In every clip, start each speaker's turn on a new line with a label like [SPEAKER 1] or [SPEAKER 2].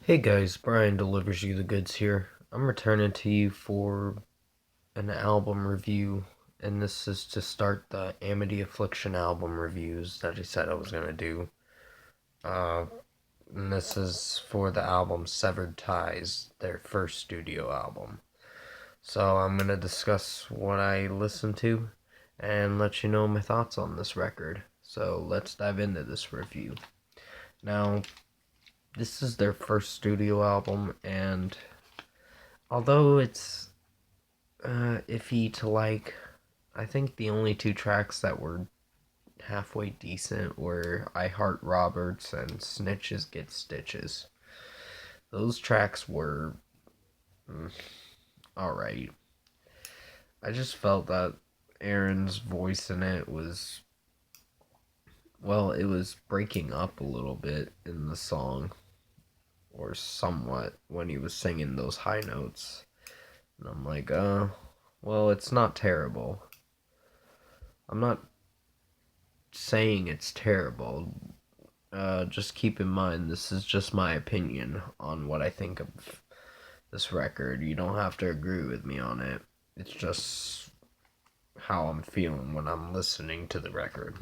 [SPEAKER 1] Hey guys, Brian delivers you the goods here. I'm returning to you for an album review, and this is to start the Amity Affliction album reviews that I said I was gonna do. Uh, and this is for the album Severed Ties, their first studio album. So I'm gonna discuss what I listened to and let you know my thoughts on this record. So let's dive into this review. Now, this is their first studio album, and although it's iffy to like, I think the only two tracks that were halfway decent were I Heart Roberts and Snitches Get Stitches. Those tracks were alright. I just felt that Aaron's voice in it was, well, it was breaking up a little bit in the song, or somewhat, when he was singing those high notes. And I'm like, well, it's not terrible. I'm not saying it's terrible. Just keep in mind, this is just my opinion on what I think of this record. You don't have to agree with me on it. It's just how I'm feeling when I'm listening to the record.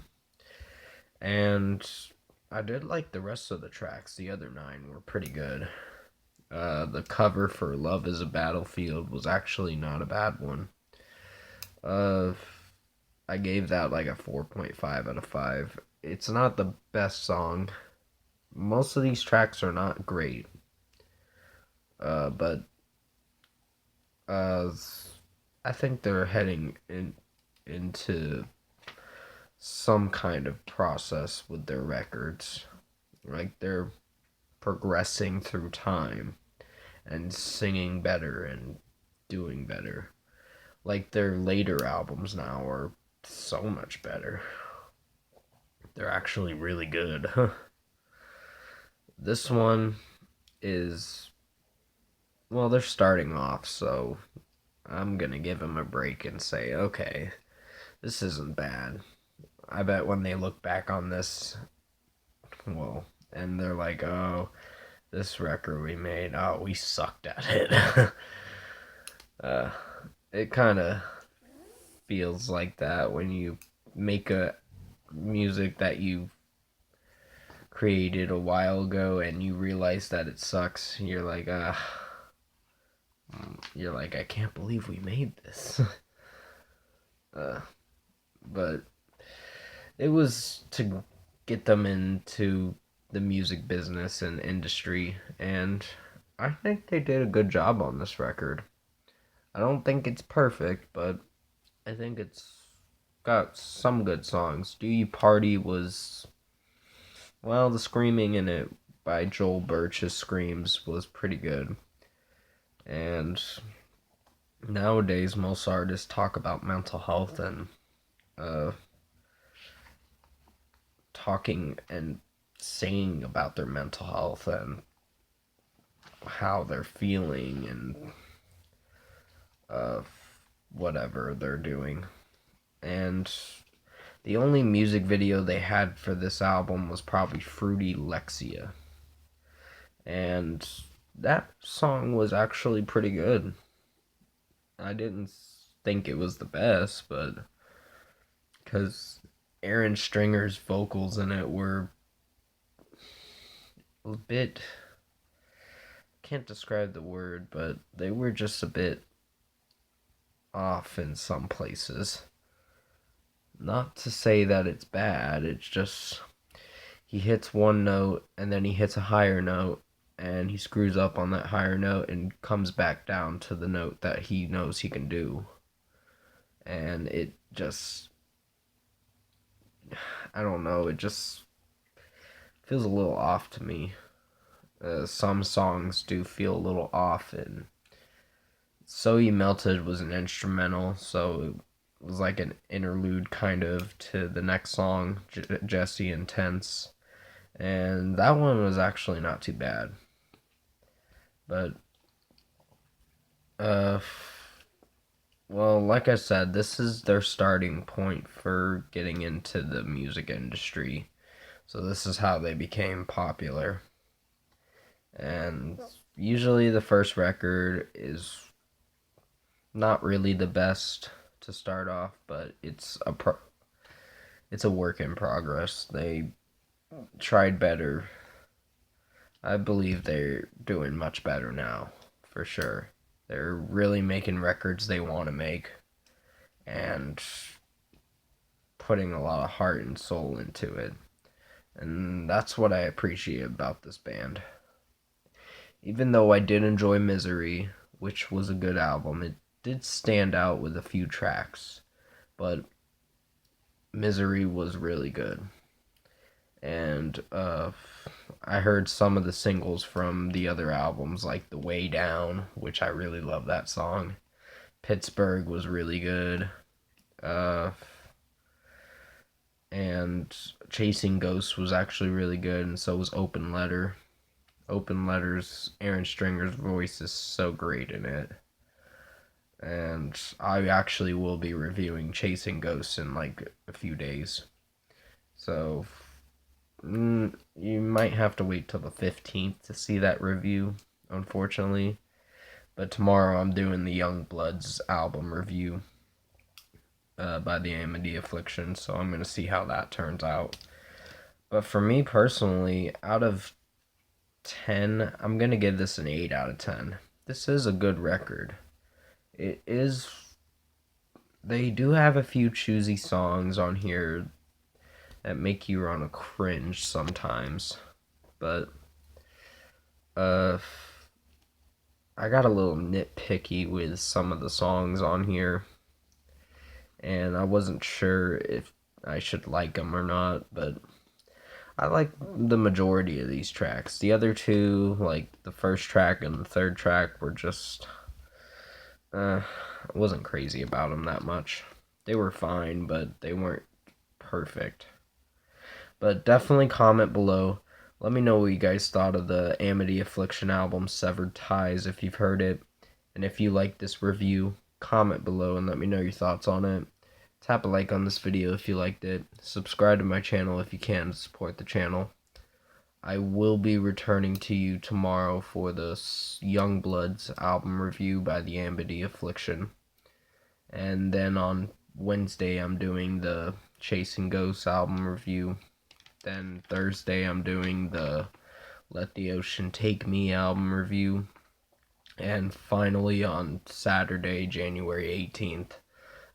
[SPEAKER 1] And I did like the rest of the tracks. The other 9 were pretty good. The cover for Love is a Battlefield was actually not a bad one. Uh, I gave that like a 4.5 out of 5. It's not the best song. Most of these tracks are not great. But uh, I think they're heading into some kind of process with their records. Like they're progressing through time and singing better and doing better. Like their later albums now are so much better. They're actually really good. This one is, well, they're starting off, so I'm gonna give them a break and say, okay, this isn't bad. I bet when they look back on this, well, and they're like, oh, this record we made, oh, we sucked at it. uh, it kind of feels like that when you make a music that you created a while ago and you realize that it sucks. You're like, I can't believe we made this. uh, but it was to get them into the music business and industry, and I think they did a good job on this record. I don't think it's perfect, but I think it's got some good songs. Do You Party was, well, the screaming in it by Joel Birch's screams was pretty good. And nowadays, most artists talk about mental health and uh, talking and saying about their mental health and how they're feeling and uh, whatever they're doing. And the only music video they had for this album was probably Fruity Lexia. And that song was actually pretty good. I didn't think it was the best, but because Aaron Stringer's vocals in it were a bit, can't describe the word, but they were just a bit off in some places. Not to say that it's bad, it's just he hits one note and then he hits a higher note and he screws up on that higher note and comes back down to the note that he knows he can do. And it just, I don't know, it just feels a little off to me. Some songs do feel a little off, and So You Melted was an instrumental, so it was like an interlude kind of to the next song, Jesse Intense, and that one was actually not too bad. But, uh, well, like I said, this is their starting point for getting into the music industry. So this is how they became popular. And usually the first record is not really the best to start off, but it's a work in progress. They tried better. I believe they're doing much better now, for sure. They're really making records they want to make and putting a lot of heart and soul into it. And that's what I appreciate about this band. Even though I did enjoy Misery, which was a good album, it did stand out with a few tracks. But Misery was really good. And I heard some of the singles from the other albums, like The Way Down, which I really love that song. Pittsburgh was really good. Uh, and Chasing Ghosts was actually really good, and so was Open Letter. Open Letters, Aaron Stringer's voice is so great in it. And I actually will be reviewing Chasing Ghosts in like a few days. So you might have to wait till the 15th to see that review, unfortunately. But tomorrow I'm doing the Youngbloods album review by the Amity Affliction, so I'm going to see how that turns out. But for me personally, out of 10, I'm going to give this an 8 out of 10. This is a good record. It is. They do have a few choosy songs on here that make you want to cringe sometimes. But I got a little nitpicky with some of the songs on here, and I wasn't sure if I should like them or not, but I like the majority of these tracks. The other two, like the first track and the third track, were just I wasn't crazy about them that much. They were fine, but they weren't perfect. But definitely comment below. Let me know what you guys thought of the Amity Affliction album, Severed Ties, if you've heard it. And if you like this review, comment below and let me know your thoughts on it. Tap a like on this video if you liked it. Subscribe to my channel if you can to support the channel. I will be returning to you tomorrow for the Youngbloods album review by the Amity Affliction. And then on Wednesday I'm doing the Chasing Ghosts album review. Then Thursday I'm doing the Let the Ocean Take Me album review. And finally on Saturday, January 18th,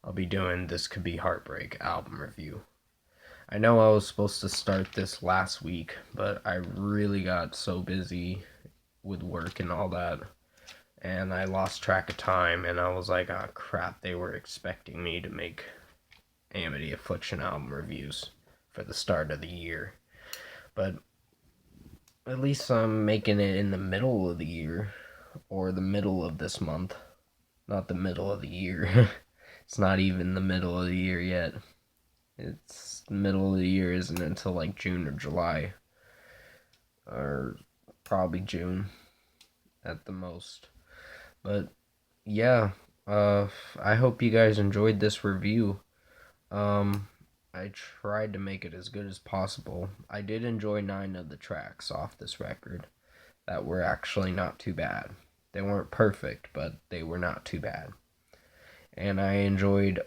[SPEAKER 1] I'll be doing This Could Be Heartbreak album review. I know I was supposed to start this last week, but I really got so busy with work and all that, and I lost track of time, and I was like, oh crap, they were expecting me to make Amity Affliction album reviews for the start of the year. But at least I'm making it in the middle of the year, or the middle of this month, not the middle of the year. It's not even the middle of the year yet. It's the middle of the year isn't until like June or July, or probably June at the most. But yeah, I hope you guys enjoyed this review. I tried to make it as good as possible. I did enjoy 9 of the tracks off this record that were actually not too bad. They weren't perfect, but they were not too bad. And I enjoyed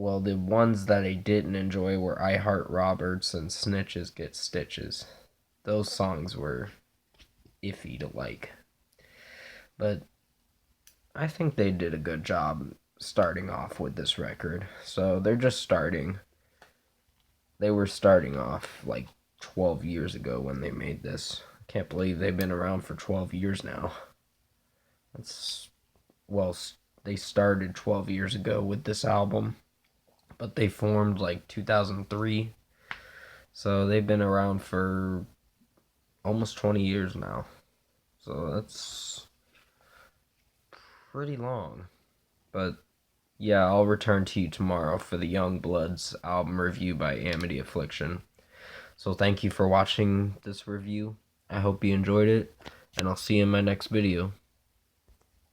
[SPEAKER 1] well, the ones that I didn't enjoy were I Heart Roberts and Snitches Get Stitches. Those songs were iffy to like. But I think they did a good job starting off with this record. So they're just starting. They were starting off like 12 years ago when they made this. I can't believe they've been around for 12 years now. Well, they started 12 years ago with this album, but they formed like 2003. So they've been around for almost 20 years now. So that's pretty long. But yeah, I'll return to you tomorrow for the Youngbloods album review by Amity Affliction. So thank you for watching this review. I hope you enjoyed it, and I'll see you in my next video.